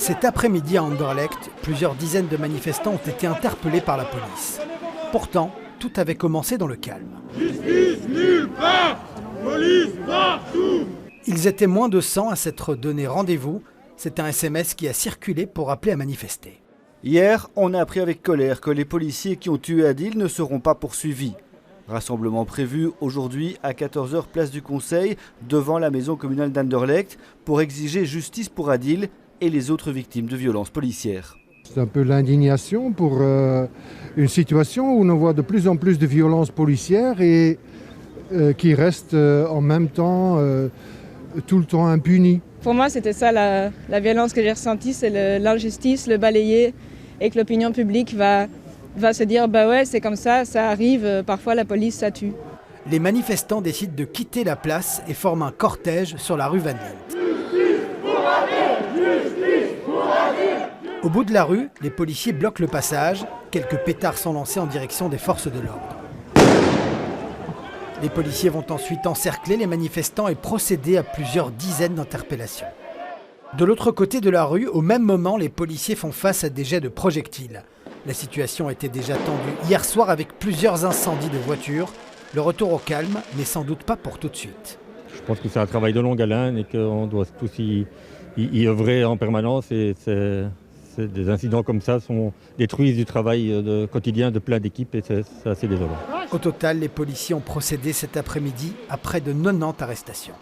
Cet après-midi à Anderlecht, plusieurs dizaines de manifestants ont été interpellés par la police. Pourtant, tout avait commencé dans le calme. Justice nulle part, police partout. Ils étaient moins de 100 à s'être donné rendez-vous. C'est un SMS qui a circulé pour appeler à manifester. Hier, on a appris avec colère que les policiers qui ont tué Adil ne seront pas poursuivis. Rassemblement prévu aujourd'hui à 14h place du Conseil devant la maison communale d'Anderlecht pour exiger justice pour Adil et les autres victimes de violences policières. C'est un peu l'indignation pour une situation où on voit de plus en plus de violences policières et qui restent en même temps tout le temps impunies. Pour moi, c'était ça la violence que j'ai ressentie, c'est l'injustice, le balayer, et que l'opinion publique va se dire bah ouais, c'est comme ça arrive, parfois la police ça tue. Les manifestants décident de quitter la place et forment un cortège sur la rue Van Lint. Au bout de la rue, les policiers bloquent le passage. Quelques pétards sont lancés en direction des forces de l'ordre. Les policiers vont ensuite encercler les manifestants et procéder à plusieurs dizaines d'interpellations. De l'autre côté de la rue, au même moment, les policiers font face à des jets de projectiles. La situation était déjà tendue hier soir avec plusieurs incendies de voitures. Le retour au calme n'est sans doute pas pour tout de suite. Je pense que c'est un travail de longue haleine et qu'on doit tous y œuvrer en permanence. Et des incidents comme ça détruisent du travail quotidien de plein d'équipes et c'est assez désolant. Au total, les policiers ont procédé cet après-midi à près de 90 arrestations.